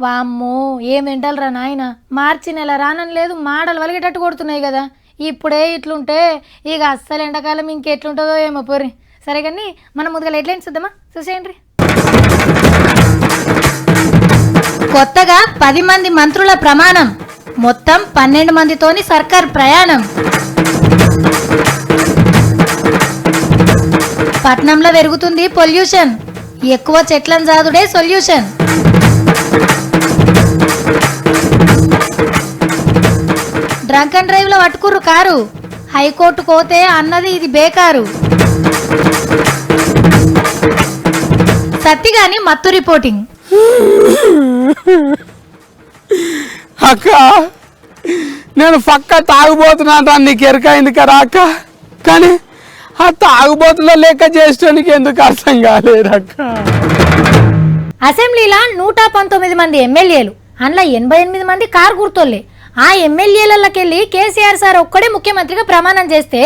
వామ్మో ఏం ఎండలరా నాయన, మార్చి నెల రానని లేదు, మాడలు వలిగేటట్టు కొడుతున్నాయి కదా. ఇప్పుడే ఇట్లుంటే ఇక అస్సలు ఎండాకాలం ఇంకెట్లుంటుందో ఏమో పోరి. సరే కానీ మనం ముందుగా హెడ్లైన్స్ చూద్దామా, చూసేయండి. కొత్తగా 10 మంది మంత్రుల ప్రమాణం, మొత్తం 12 మందితోని సర్కార్ ప్రయాణం. పట్నంలో పెరుగుతుంది పొల్యూషన్, ఎక్కువ చెట్లను జాదుడే సొల్యూషన్. డ్రంక్ అండ్ డ్రైవ్ లో పట్టుకుర్రు కారు, హైకోర్టు కోతే అన్నది ఇది బేకారు. సత్తిగాని మత్తు రిపోర్టింగ్. అక్క నేను పక్క తాగుబోతున్నా, నీకు ఎరకైంది కదా అక్క. కానీ ఆ తాగుబోతులో లెక్క చేసేటానికి ఎందుకు అర్థం కాలేదు అక్క. అసెంబ్లీలో 119 మంది ఎమ్మెల్యేలు, అందులో 88 మంది కారు గుర్తోళ్ళే. ఆ ఎమ్మెల్యేలకెళ్ళి కేసీఆర్ సార్ ఒక్కడే ముఖ్యమంత్రిగా ప్రమాణం చేస్తే,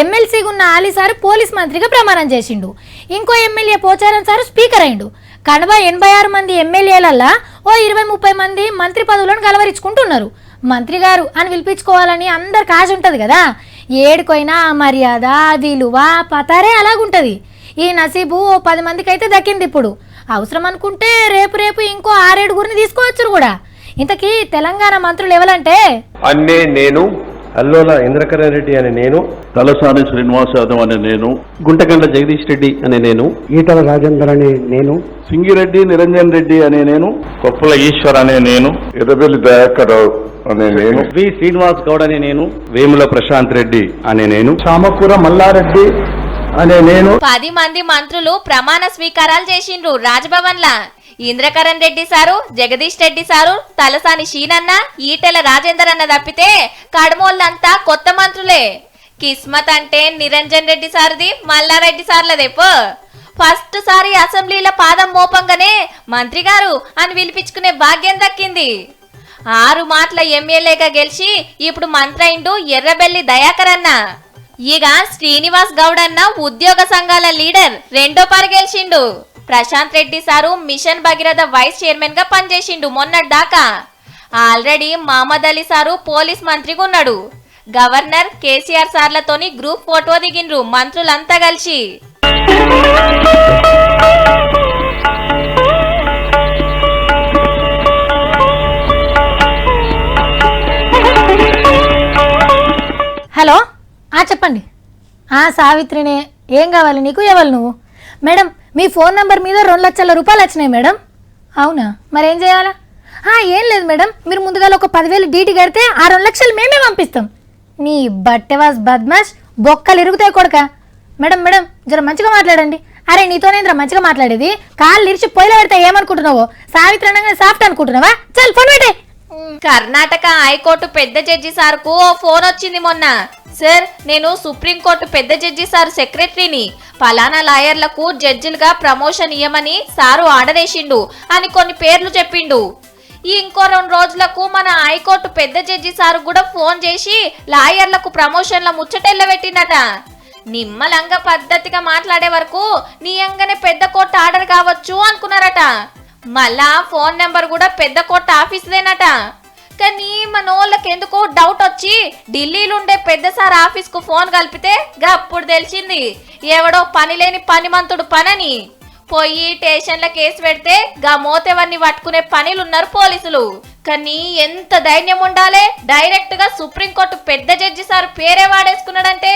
ఎమ్మెల్సీగా ఉన్న ఆలీ సార్ పోలీస్ మంత్రిగా ప్రమాణం చేసిండు. ఇంకో ఎమ్మెల్యే పోచారం సార్ స్పీకర్ అయిండు. కనుక 86 మంది ఎమ్మెల్యేలల్లా ఓ 20-30 మంది మంత్రి పదవులను కలవరించుకుంటున్నారు. మంత్రి గారు అని పిలిపించుకోవాలని అందరికి ఆశ ఉంటుంది కదా. ఏడుకోయినా మర్యాద, విలువ, పతారే అలాగుంటుంది. ఈ నసీబు ఓ 10 మందికి అయితే దక్కింది. ఇప్పుడు అవసరం అనుకుంటే రేపు ఇంకో 6-7 తీసుకోవచ్చు కూడా. ఇంతకీ తెలంగాణ మంత్రులు ఎవరంటే, అన్నే నేను, అల్లోల ఇంద్రకరణ్ రెడ్డి అనే నేను, తలసాని శ్రీనివాస్ యాదవ్ అనే నేను, గుంటగండ్ల జగదీష్ రెడ్డి అనే నేను, ఈటల రాజేందర్ అనే నేను, సింగిరెడ్డి నిరంజన్ రెడ్డి అనే నేను, కొప్పుల ఈశ్వర్ అనే నేను, ఎర్రబెల్లి దయాకర్ రావు అనే నేను, వి శ్రీనివాస్ గౌడ్ అనే నేను, వేముల ప్రశాంత్ రెడ్డి అనే నేను, చామకూర మల్లారెడ్డి అనే నేను. 10 మంది మంత్రులు ప్రమాణ స్వీకారాలు చేసిండ్రు రాజ్భవన్లా. ఇంద్రకరణ్ రెడ్డి సారు, జగదీష్ రెడ్డి సారు, తలసాని షీనన్న, ఈటెల రాజేందర్ అన్న తప్పితే కడమోళ్ళంతా కొత్త మంత్రులే. కిస్మత్ అంటే నిరంజన్ రెడ్డి సార్ది, మల్లారెడ్డి సార్లదేపో. ఫస్ట్ సారి అసెంబ్లీలో పాదం మోపంగానే మంత్రి గారు అని పిలిపించుకునే భాగ్యం దక్కింది. 6 మాటల ఎమ్మెల్యేగా గెలిచి ఇప్పుడు మంత్రి అయిండు ఎర్రబెల్లి దయాకర్ అన్న. ఇక శ్రీనివాస్ గౌడ్ అన్న ఉద్యోగ సంఘాల లీడర్ రెండో పారి గెలిచిండు. Prashanth Reddy sir mission Bhagiratha vice chairman గా పనిచేసిండు మొన్నటి దాకా. Already Mohammed Ali sir police మంత్రిగా ఉన్నాడు. గవర్నర్ కేసీఆర్ సార్లతోని గ్రూప్ ఫోటో దిగిండ్రు మంత్రులంతా కలిసి. హలో, చెప్పండి. సావిత్రినే, ఏం కావాలి నీకు? ఎవరు నువ్వు? మేడం, మీ ఫోన్ నంబర్ మీద 2 లక్షల రూపాయలు వచ్చినాయి మేడం. అవునా, మరేం చేయాలా? ఏం లేదు మేడం, మీరు ముందుగా ఒక 10,000 డీటీ కడితే ఆ 2 లక్షలు మేమే పంపిస్తాం. నీ బట్టెవాస్ బద్మాష్, బొక్కలు ఇరుగుతాయి కొడక. మేడం జర మంచిగా మాట్లాడండి. అరే నీతోనేంద్ర మంచిగా మాట్లాడేది, కాళ్ళు ఇరిచి పొయ్యిలో పెడితే ఏమనుకుంటున్నావో? సావిత్రి అనగానే సాఫ్ట్ అనుకుంటున్నావా? చల్ ఫోన్ పెట్టే. కర్ణాటక హైకోర్టు పెద్ద జడ్జి సార్కు ఓ ఫోన్ వచ్చింది మొన్న. సార్, నేను సుప్రీంకోర్టు పెద్ద జడ్జి సార్ సెక్రటరీని, పలానా లాయర్లకు జడ్జిలుగా ప్రమోషన్ ఇయ్యమని సారు ఆర్డర్ వేసిండు అని కొన్ని పేర్లు చెప్పిండు. ఇంకో 2 రోజులకు మన హైకోర్టు పెద్ద జడ్జి సారు కూడా ఫోన్ చేసి లాయర్లకు ప్రమోషన్ల ముచ్చటెల్ల పెట్టిండట. నిమ్మలంగా పద్ధతిగా మాట్లాడే వరకు నీయంగానే పెద్ద కోర్టు ఆర్డర్ కావచ్చు అనుకున్నారట. మళ్ళా ఫోన్ నెంబర్ కూడా పెద్ద కోర్టు ఆఫీస్దేనట. కానీ మనోళ్ళకి ఎందుకో డౌట్ వచ్చి ఢిల్లీలుండే పెద్ద సార్ ఆఫీస్ కు ఫోన్ కలిపితే అప్పుడు తెలిసింది ఎవడో పనిలేని పనిమంతుడు పనని. పోయి స్టేషన్ల కేసు పెడితే మోతేవన్నీ పట్టుకునే పనిలున్నారు పోలీసులు. కానీ ఎంత ధైర్యం ఉండాలి, డైరెక్ట్ గా సుప్రీంకోర్టు పెద్ద జడ్జి సార్ పేరే వాడేసుకున్నాడంటే.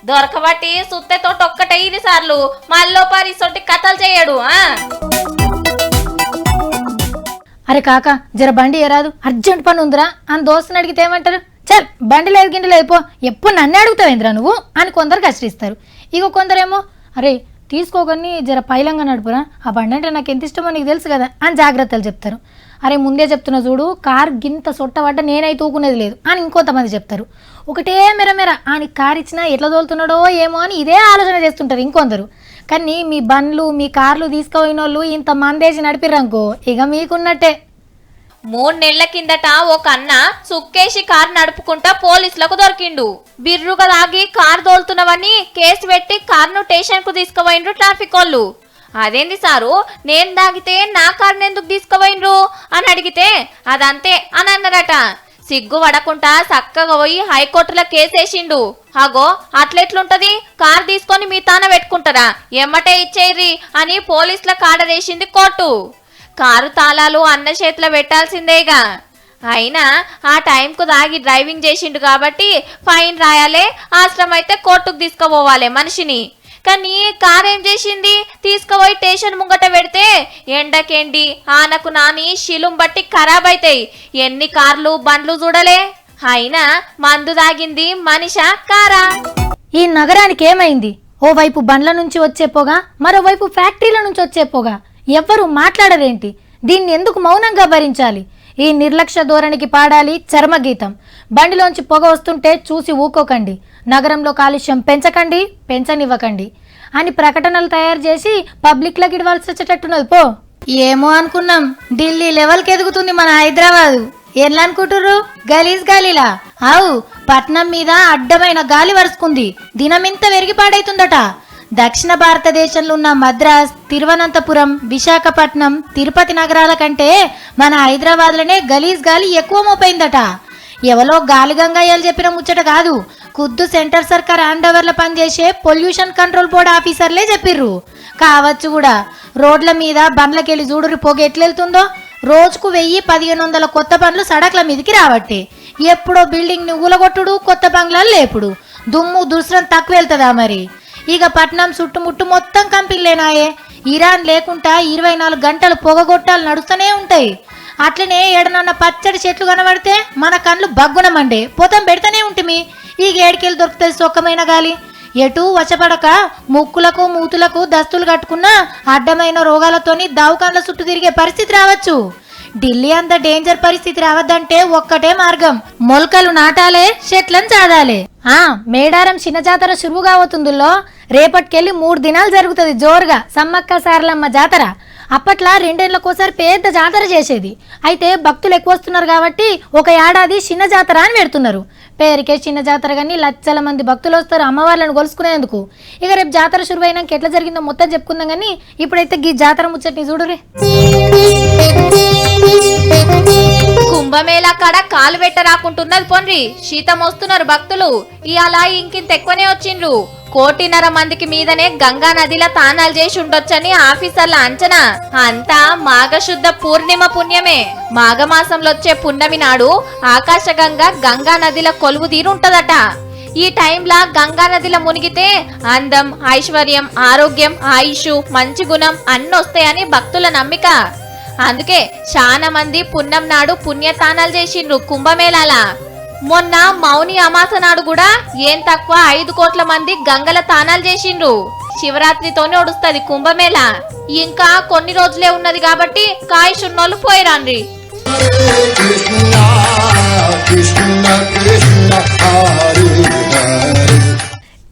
దొరకబట్టి సుత్తెతో ఒక్కటే 5 సార్లు మళ్ళీ పరిసొంటి కథలు చేయడు. అరే కాక, జర బండి ఎరాదు, అర్జెంట్ పని ఉందిరా అని దోస్తుని అడిగితే ఏమంటారు? చల్ బండి లేదు గిండి లేదు పో, ఎప్పుడు నన్నే అడుగుతావేంద్రా నువ్వు అని కొందరు కష్టరిస్తారు. ఇక కొందరేమో అరే తీసుకోకని జర పైలంగా నడుపురా, ఆ బండి అంటే నాకు ఎంత ఇష్టమో నీకు తెలుసు కదా అని జాగ్రత్తలు చెప్తారు. అరే ముందే చెప్తున్నా చూడు, కార్ గింత సొట్టబడ్డ నేనైతే ఊకునేది లేదు అని ఇంకొంతమంది చెప్తారు. ఒకటే మెరమెర అని కార్ ఇచ్చినా ఎట్లా తోలుతున్నాడో ఏమో అని ఇదే ఆలోచన చేస్తుంటారు ఇంకొందరు. కానీ మీ బండ్లు మీ కార్లు తీసుకుపోయిన వాళ్ళు ఇంత మందేసి నడిపిర్రనుకో ఇక మీకున్నట్టే. 3 నెలల కిందట ఒక అన్న సుక్కేసి కారు నడుపుకుంటా పోలీసులకు దొరికిండు. బిర్రుగా దాగి కారు తోలుతున్నవని కేసు పెట్టి కారును స్టేషన్ కు తీసుకుపోయిండ్రు ట్రాఫిక్ వాళ్ళు. అదేంది సారు, నేను దాగితే నా కారుని ఎందుకు తీసుకుపోయిండ్రు అని అడిగితే అదంతే అని అన్నారట. సిగ్గు పడకుండా చక్కగా పోయి హైకోర్టులో కేసేసిండు. అగో అట్లెట్లుంటది, కారు తీసుకొని మీ తాన పెట్టుకుంటారా, ఎమ్మటే ఇచ్చేయ్రి అని పోలీసులకు ఆర్డర్ వేసింది కోర్టు. కారు తాళాలు అన్న చేతిలో పెట్టాల్సిందేగా. అయినా ఆ టైంకు దాగి డ్రైవింగ్ చేసిండు కాబట్టి ఫైన్ రాయాలే, అవసరమైతే కోర్టుకు తీసుకుపోవాలి మనిషిని. కానీ కార్ ఏం చేసింది, తీసుకుపోయి స్టేషన్ ముంగట పెడితే ఎండకెండి ఆనకు నాని శిలుం బట్టి ఖరాబ్ అవుతాయి. ఎన్ని కార్లు బండ్లు చూడలే. అయినా మందు దాగింది మనిషా కారా? ఈ నగరానికి ఏమైంది? ఓవైపు బండ్ల నుంచి వచ్చే పొగ, మరోవైపు ఫ్యాక్టరీల నుంచి వచ్చే పొగ. ఎవ్వరూ మాట్లాడరేంటి? దీన్ని ఎందుకు మౌనంగా భరించాలి? ఈ నిర్లక్ష్య ధోరణికి పాడాలి చర్మగీతం. బండిలోంచి పొగ వస్తుంటే చూసి ఊకోకండి, నగరంలో కాలుష్యం పెంచకండి, పెంచనివ్వకండి అని ప్రకటనలు తయారు చేసి పబ్లిక్లోకి ఇవ్వాల్సి వచ్చేటట్టున్నది. పో ఏమో అనుకున్నాం, ఢిల్లీ లెవెల్కి ఎదుగుతుంది మన హైదరాబాదు. ఎట్లా అనుకుంటుర్రు? గలీజ్ గాలిలా? అవు, పట్నం మీద అడ్డమైన గాలి వరుసుకుంది, దినమింత వెరిగి పాడైతుందట. దక్షిణ భారతదేశంలో ఉన్న మద్రాస్, తిరువనంతపురం, విశాఖపట్నం, తిరుపతి నగరాల కంటే మన హైదరాబాద్లోనే గలీజ్ గాలి ఎక్కువ మోపైందట. ఎవరో గాలి గంగయ్యలు చెప్పిన ముచ్చట కాదు, ఖుద్దు సెంటర్ సర్కార్ హ్యాండోవర్లో పనిచేసే పొల్యూషన్ కంట్రోల్ బోర్డు ఆఫీసర్లే చెప్పిర్రు. కావచ్చు కూడా. రోడ్ల మీద బండ్లకెళ్ళి చూడురి పొగ ఎట్లెళ్తుందో. రోజుకు 1000-1500 కొత్త బండ్లు సడక్ల మీదకి రావట్టే. ఎప్పుడో బిల్డింగ్ ని ఊలగొట్టుడు, కొత్త బంగ్లాలు లేపుడు. దుమ్ము దుస్రం తక్కువ వెళ్తుందా మరి? ఇక పట్నం చుట్టుముట్టు మొత్తం కంపెనీలేనాయే. ఇరాన్ లేకుండా 24 గంటలు పొగగొట్టాలు నడుస్తూనే ఉంటాయి. అట్లనే ఏడనన్న పచ్చడి చెట్లు కనబడితే మన కళ్ళు బగ్గున మండే పోతం పెడతానే ఉంటుంది. ఈ ఏడికెళ్ళి దొరుకుతుంది సొక్కమైన గాలి. ఎటు వశపడక ముక్కులకు మూతులకు దస్తులు కట్టుకున్నా అడ్డమైన రోగాలతోని దవాఖాన్ల చుట్టూ తిరిగే పరిస్థితి రావచ్చు. ఢిల్లీ అంత డేంజర్ పరిస్థితి రావద్దంటే ఒక్కటే మార్గం, మొలకలు నాటాలే, చెట్లను చాదాలే. మేడారం చిన్న జాతర సురువుగా అవుతుందిలో రేపటికెళ్ళి 3 దినాలు జరుగుతుంది జోరుగా సమ్మక్క సారలమ్మ జాతర. అప్పట్లో 2 ఏళ్లకోసారి పెద్ద జాతర చేసేది. అయితే భక్తులు ఎక్కువ వస్తున్నారు కాబట్టి ఒక ఏడాది చిన్న జాతర అని పెడుతున్నారు. పేరుకే చిన్న జాతర కానీ లక్షల మంది భక్తులు వస్తారు అమ్మవార్లను కొలుసుకునేందుకు. ఇక రేపు జాతర శురువైనాక ఎట్లా జరిగిందో మొత్తం చెప్పుకుందాం. కానీ ఇప్పుడైతే ఈ జాతర ముచ్చట్ని చూడురే. కుంభమేళా కాడ కాలు పెట్ట రాకుంటున్నది పొండ్రి, శీతం వస్తున్నారు భక్తులు. ఇవాళ ఇంకింత ఎక్కువనే వచ్చిండ్రు. 1.5 కోటి మందికి మీదనే గంగా నదిలో తానాలు చేసి ఉండొచ్చని ఆఫీసర్ల అంచనా. అంతా మాఘశుద్ధ పూర్ణిమ పుణ్యమే. మాఘమాసంలో వచ్చే పున్నమి నాడు ఆకాశగంగా గంగా నదిలో కొలువు తీరుంటదట. ఈ టైంలా గంగా నదిలో మునిగితే అందం, ఐశ్వర్యం, ఆరోగ్యం, ఆయుష్, మంచి గుణం అన్నొస్తాయని భక్తుల నమ్మిక. అందుకే చాలా మంది పున్నం నాడు పుణ్యతానాలు చేసిండ్రు కుంభమేళాల. మొన్న మౌని అమాస నాడు కూడా ఏం తక్కువ 5 కోట్ల మంది గంగల తానాలు చేసిండ్రు. శివరాత్రితోనే ఒడుస్తుంది కుంభమేళా. ఇంకా కొన్ని రోజులే ఉన్నది కాబట్టి కాయషున్నోళ్ళు పోయిరాండ్రి.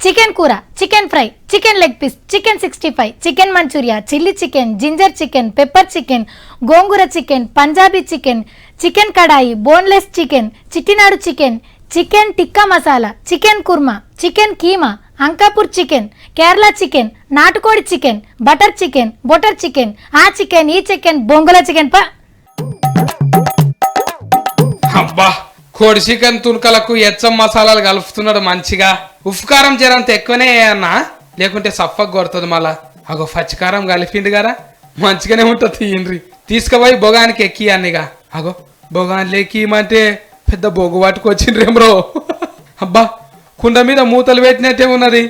చికెన్ కూర, chicken fry, chicken leg piece, chicken 65, chicken manchurian, chilli chicken, ginger chicken, pepper chicken, గోంగూర chicken, Punjabi chicken, chicken kadai, boneless chicken, Chettinad chicken, chicken tikka masala, chicken korma, chicken keema, Ankapur chicken, Kerala chicken, నాటుకోడి chicken, butter chicken, butter chicken, ఆ chicken ఈ chicken, బొంగుల chicken. అబ్బా, కోడి chicken తునకలకు ఎచ్చం మసాలాలు కలుపుతున్నాడు మంచిగా. ఉఫ్కారం జరంత ఎక్కువనే అన్నా, లేకుంటే సఫక్ కొడుతుంది మళ్ళా. అగో పచ్చికారం కలిపింది కదా, మంచిగానే ఉంటుంది. తీయండ్రి, తీసుకుపోయి బొగానికి ఎక్కి అన్నిగా. అగో బొగాన్లు ఎక్కిమంటే పెద్ద బొగ్గు పట్టుకొచ్చిండ్రేమ్రో. అబ్బా, కుండ మీద మూతలు పెట్టినట్టే ఉన్నది.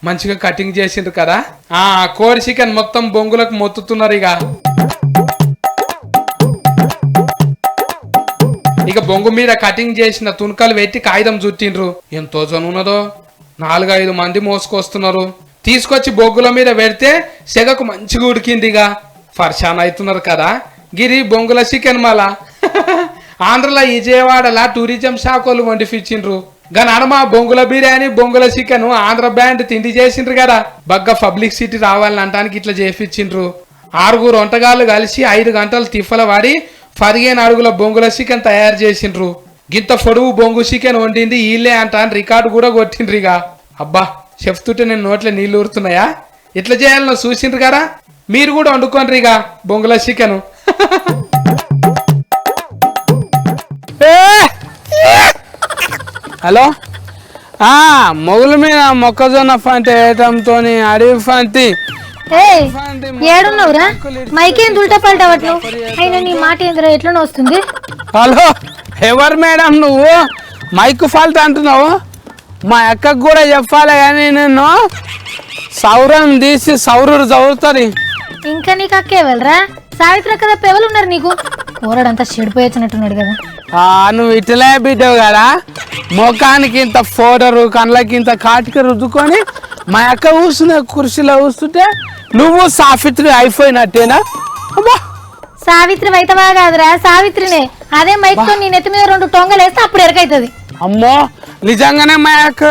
మంచిగా కటింగ్ చేసిండ్రు కదా. కోడి చికెన్ మొత్తం బొంగులకు మొత్తుతున్నారు. ఇక బొంగు మీద కటింగ్ చేసిన తునకలు పెట్టి కాగితం చుట్టిండ్రు. ఎంతో జనున్నదో, 4-5 మంది మోసుకొస్తున్నారు. తీసుకొచ్చి బొగ్గుల మీద పెడితే సెగకు మంచిగా ఉడికిందిగా. ఫర్షాన్ అవుతున్నారు కదా. గిరి బొంగుల చికెన్ మళ్ళా ఆంధ్రలో విజయవాడలా టూరిజం శాఖ వాళ్ళు వండిపించిండ్రు గనడమ బొంగుల బిర్యానీ బొంగుల చికెన్ ఆంధ్ర బ్యాండ్ తిండి చేసిండ్రు కదా బగ్గ పబ్లిక్ సిటీ రావాలని అంటానికి ఇట్లా చేపించిండ్రు 6 వంటగాళ్ళు కలిసి 5 గంటలు తిఫల వాడి 15 అడుగుల బొంగుల చికెన్ తయారు చేసిండ్రు గింత పొడువు బొంగు చికెన్ వండింది వీళ్ళే అంటాను రికార్డు కూడా కొట్టిండ్రిగా అబ్బా చెప్తుంటే నేను నోట్లో నీళ్ళు ఊరుతున్నాయా ఎట్లా చేయాలనో చూసిండ్రు కదా మీరు కూడా వండుకోండిగా బొంగుల చికెన్ హలో మొగుల మీద మొక్కజొన్న పంట వేయటంతో అడవి పంటి ఏడున్నావురా మైకేం దుల్టా పల్టా పట్టు అయినా నీ మాట ఏందిరా ఎట్లనో వస్తుంది. హలో ఎవరు మేడం నువ్వు మైక్ ఫాల్ట్ అంటున్నావు మా అక్కకు కూడా చెప్పాలి కానీ నేను సౌరం తీసి సౌరుడు చదువుతుంది ఇంకా నీకు అక్కే వెళ్ళరా సావిత్రి కదా పెవలు ఉన్నారు నీకు కూరడంతా చెడిపోయొచ్చినట్టున్నాడు కదా. నువ్వు ఇట్లే బిడ్డవు కదా ముఖానికి ఇంత ఫోడరు కళ్ళకి ఇంత కాటిక రుద్దుకొని మా అక్క కూర్చునే కుర్చీలో కూర్చుంటే నువ్వు సావిత్రి అయిపోయినట్టేనా సావిత్రి వైతవా కాదురా సావిత్రినే అదే మైక్ తో నీ నెత్తి మీద 2 టొంగలు వేస్తే అప్పుడు ఎరకైతుంది. అమ్మో నిజంగానే మా అక్క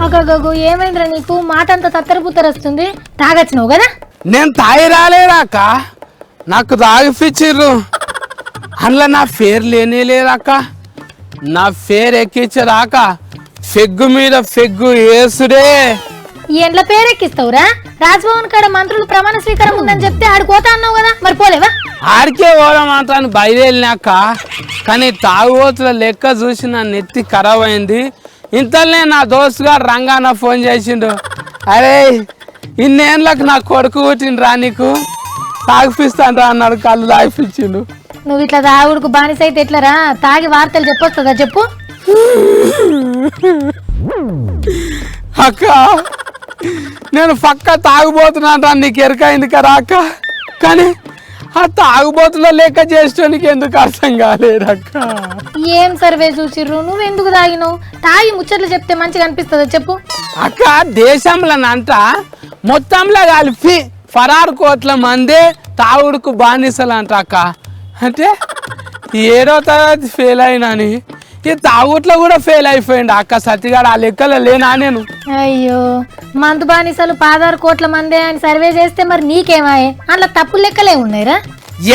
అగగగు ఏమైందిరా నీకు మాట అంతా తత్తరపుత్తర వస్తుంది తాగొచ్చినావు కదా. నేను తాగి రాలేదాక నాకు తాగిపించిర్రు అందులో నా పేరు లేనే లేదాక నా పేరు ఎక్కించరాక ఫెగ్గు మీద ఫెగ్గు వేసుడే ఎండ్ల పేరు ఎక్కిస్తావురా రాజ్భవన్ కాడ మంత్రులు ప్రమాణ స్వీకారం ఉందని చెప్తే ఆడిపోతా అన్నావు కదా మరి పోలేవా. ఆడికే పోవడం బయలుదేరినాక కానీ తాగుబోతుల లెక్క చూసి నా నెత్తి ఖరాబ్ అయింది. ఇంతలోనే నా దోస్తు గారు రంగాన ఫోన్ చేసిండు అరే ఇన్నేళ్ళకి నా కొడుకు పుట్టిండ్రా నీకు తాగిపిస్తాను రా అన్నాడు కళ్ళు తాగిపించిండు. నువ్వు ఇట్లా తాగుడుకు బానిస అయితే ఎట్లరా తాగి వార్తలు చెప్పొస్తుందా చెప్పు. అక్క నేను పక్క తాగుబోతున్నా నీకు ఎరకైంది కదా అక్క కానీ ఆ తాగుబోతులో లెక్క చేసేనికి ఎందుకు అర్థం కాలేదు అక్క. ఏం సర్వే చూసిర్రు నువ్వు ఎందుకు తాగినావు తాగి ముచ్చట్లు చెప్తే మంచిగా అనిపిస్తుందా చెప్పు. అక్క దేశంలోనంట మొత్తంలో కలిపి 16 కోట్ల మంది తాగుడుకు బానిసలు అంట అక్క. అంటే 7వ తరగతి ఫెయిల్ అయినాని ఈ తాగుట్లో కూడా ఫెయిల్ అయిపోయింది అక్క సత్తిగాడు ఆ లెక్కలో లేనా నేను. అయ్యో మందు బానిసలు 16 కోట్ల మందే అని సర్వే చేస్తే మరి నీకేమాయే అందులో తప్పు లెక్కలే ఉన్నాయిరా.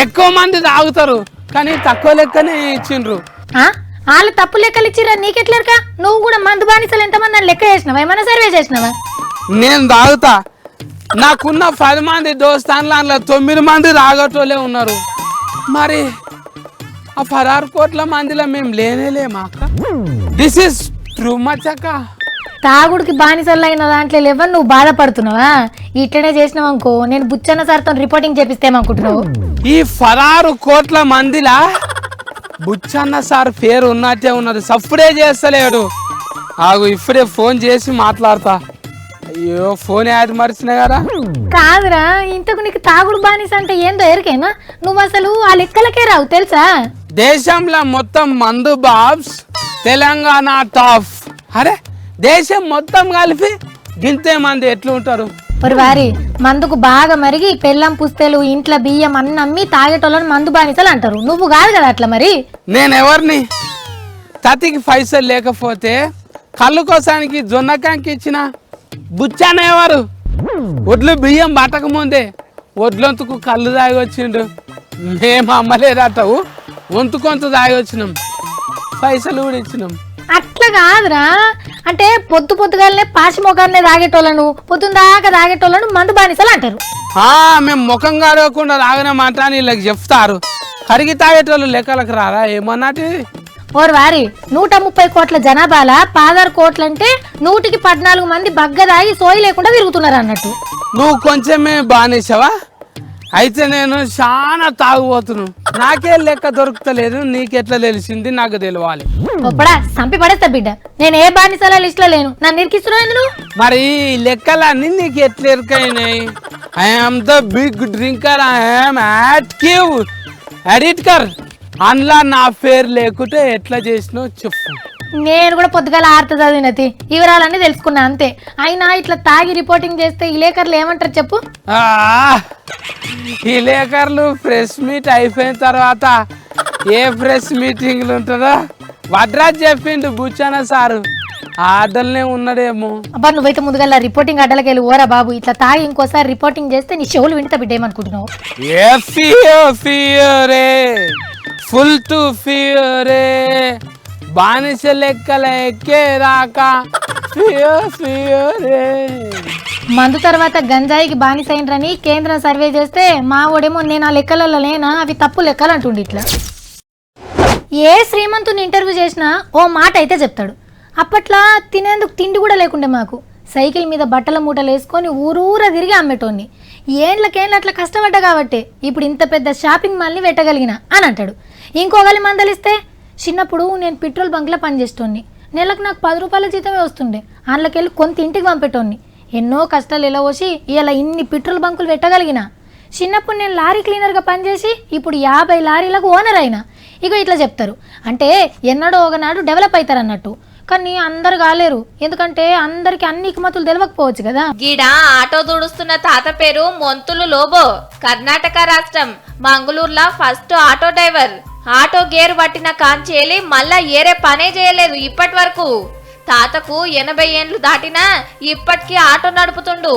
ఎక్కువ మంది తాగుతారు కానీ తక్కువ లెక్కనే ఇచ్చిండ్రు. వాళ్ళు తప్పు లెక్కలు ఇచ్చిరా నీకెట్లేరుకా నువ్వు కూడా మందు బానిసలు ఎంతమంది అని లెక్క చేసినావా ఏమన్నా సర్వే చేసినావా. నేను తాగుతా నాకున్న 10 మంది దోస్తాన్లు అందులో 9 మంది తాగటోళ్ళే ఉన్నారు. మరి ఆ 16 కోట్ల మందిలో మేము లేనేలేమా అక్క. దిస్ ఇస్ ట్రూ మచ్ అక్క. తాగుడికి బానిసలు అయిన దాంట్లో లేవని నువ్వు బాధపడుతున్నావా ఇట్లనే చేసినావు అనుకో నేను బుచ్చన్న సార్తో రిపోర్టింగ్ చేపిస్తేమనుకుంటున్నావు. ఈ 16 కోట్ల మందిలా బుచ్చన్న సార్ పేరు ఉన్నట్టే ఉన్నది సప్పుడే చేస్తలేడు. ఆగు ఇప్పుడే ఫోన్ చేసి మాట్లాడతా. అయ్యో ఫోన్ యాడ్ మర్చిన కదా. కాదురా ఇంతకు నీకు తాగుడు బానిస అంటే ఏందో ఎరికేనా నువ్వు అసలు ఆ లెక్కలకే రావు తెలుసా. దేశంలో మొత్తం మందు బాబ్స్ తెలంగాణ టాప్. అరే దేశం మొత్తం కలిపి గింతే మంది ఎట్లుంటారు. మరి వారి మందుకు బాగా మరిగి పెళ్ళం పుస్తలు ఇంట్లో బియ్యం అన్ని అమ్మి తాగేటోళ్ళని మందు బానిసలు అంటారు నువ్వు కాదు కదా అట్లా. మరి నేను ఎవరిని తతికి పైసలు లేకపోతే కళ్ళు కోసానికి జొన్నకాంకి ఇచ్చిన బుచ్చాన ఎవరు ఒడ్లు బియ్యం పట్టక ముందే ఒడ్లొంతుకు కళ్ళు తాగి వచ్చిండు. మేము అమ్మలేదటవు వంతుకొంత తాగి వచ్చినాం పైసలు కూడా ఇచ్చినాం. అట్లా కాదురా అంటే పొద్దుగాలనే పాసి మొగాలనే తాగేటోళ్ళను పొద్దున్న దాకా తాగేటోళ్ళను మందు బానిసలు అంటారు. మేము ముఖం కడగకుండా తాగనమాట అని వీళ్ళకి చెప్తారు. కరిగి తాగేటోళ్ళు లెక్కలకు రారా ఏమన్నట్టు. ఓరు వారి 130 కోట్ల జనాభాల 16 కోట్లు అంటే 100కి 14 మంది బగ్గ తాగి సోయి లేకుండా తిరుగుతున్నారు అన్నట్టు. నువ్వు కొంచెమే బానిసవా అయితే నేను చాలా తాగుపోతున్నాను. నాకే లెక్క దొరుకుతలేదు నీకెట్లా తెలిసింది నాకు తెలియాలి. ఒప్పడా సంపి పడేస్తా బిడ్డ నేను ఏ బానిసల లిస్ట్ లో లేను నన్ను నిరికిస్తున్నావు నువ్వు. మరి ఈ లెక్కలన్నీ నీకు ఎట్లా ఎరుకైనాయి. I'm the big drinker I'm active editor అందులో నా పేరు లేకుంటే ఎట్లా చేసినావు చెప్పు. నేను కూడా పొద్దుగాల ఆర్త చదివినది వివరాలన్నీ తెలుసుకున్నా అంతే. అయినా ఇట్లా తాగి రిపోర్టింగ్ చేస్తే విలేకరులు ఏమంటారు చెప్పు? విలేకరులు ప్రెస్ మీట్ అయిపోయిన తర్వాత ఏ ప్రెస్ మీటింగ్లు ఉంటుందో వడ్రాజ్ చెప్పిండు బుచ్చన్న సారు. ఆర్డర్లే ఉన్నాడేమో. అబ్బా నువ్వైతే ముందుగా రిపోర్టింగ్ అడ్డలకి వెళ్ళి ఓరా బాబు. ఇట్లా తాగి ఇంకోసారి రిపోర్టింగ్ చేస్తే నీ చెవులు వింటా బిడ్డ ఏమనుకుంటున్నావు? ఫుల్ టు ఫియరే బానిస లెక్కల ఎక్కే రాక మందు తర్వాత గంజాయికి బానిసైనరని కేంద్రం సర్వే చేస్తే మా ఓడేమో నేను ఆ లెక్కలలో లేనా అవి తప్పు లెక్కలు అంటుండి. ఇట్లా ఏ శ్రీమంతుని ఇంటర్వ్యూ చేసినా ఓ మాట అయితే చెప్తాడు. అప్పట్లో తినేందుకు తిండి కూడా లేకుండే మాకు. సైకిల్ మీద బట్టల మూటలు వేసుకొని ఊరూరా తిరిగి అమ్మేటోని. ఏండ్లకేండ్ల అట్లా కష్టపడ్డా కాబట్టి ఇప్పుడు ఇంత పెద్ద షాపింగ్ మాల్ని పెట్టగలిగిన అని అంటాడు. ఇంకోగలి మందలిస్తే చిన్నప్పుడు నేను పెట్రోల్ బంక్లో పనిచేస్తోని. నెలకు నాకు 10 రూపాయల జీతమే వస్తుండే. అందులోకెళ్ళి కొంత ఇంటికి పంపేటోని. ఎన్నో కష్టాలు ఎలా వచ్చి ఇలా ఇన్ని పెట్రోల్ బంకులు పెట్టగలిగిన. చిన్నప్పుడు నేను లారీ క్లీనర్గా పనిచేసి ఇప్పుడు 50 లారీలకు ఓనర్ అయినా. ఇక ఇట్లా చెప్తారు. అంటే ఎన్నడో ఒకనాడు డెవలప్ అవుతారు అన్నట్టు. కానీ అందరు కాలేరు, ఎందుకంటే అందరికి అన్ని ఇకమతులు తెలియకపోవచ్చు కదా. గీడ ఆటో దూడుస్తున్న తాత పేరు మొంతులు లోబో. కర్ణాటక రాష్ట్రం మంగళూరులో first auto driver. Auto gear పట్టిన కాంచేలి మళ్ళా ఏరే పనే చేయలేదు ఇప్పటి వరకు. తాతకు 80 ఏండ్లు దాటినా ఇప్పటికీ ఆటో నడుపుతుండు.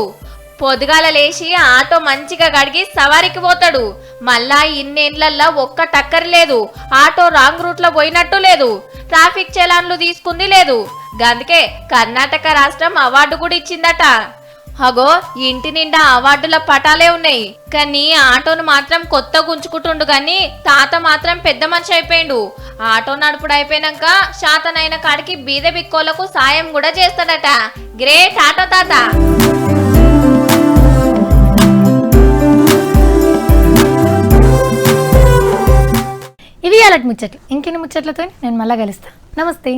పొద్దుగాల లేచి ఆటో మంచిగా గడిగి సవారికి పోతాడు. మళ్ళా ఇన్నేండ్లల్లా ఒక్క టక్కర్ లేదు. ఆటో రాంగ్ రూట్ లో పోయినట్టు లేదు. ట్రాఫిక్ చలాన్లు తీసుకుంది లేదు. గందుకే కర్ణాటక రాష్ట్రం అవార్డు కూడా ఇచ్చిందట. అగో ఇంటి నిండా అవార్డుల పటాలే ఉన్నాయి. కానీ ఆటోను మాత్రం కొత్త గుంజుకుంటుండు. గాని తాత మాత్రం పెద్ద మనిషి అయిపోయిండు. ఆటో నడుపుడు అయిపోయినాక శాతనైన కాడికి బీద బిక్కోళ్లకు సాయం కూడా చేస్తాడట. గ్రేట్ ఆటో తాత. ఇవి అలాంటి ముచ్చట్లు. ఇంకెన్ని ముచ్చట్లతో నేను మళ్ళా కలుస్తా. నమస్తే.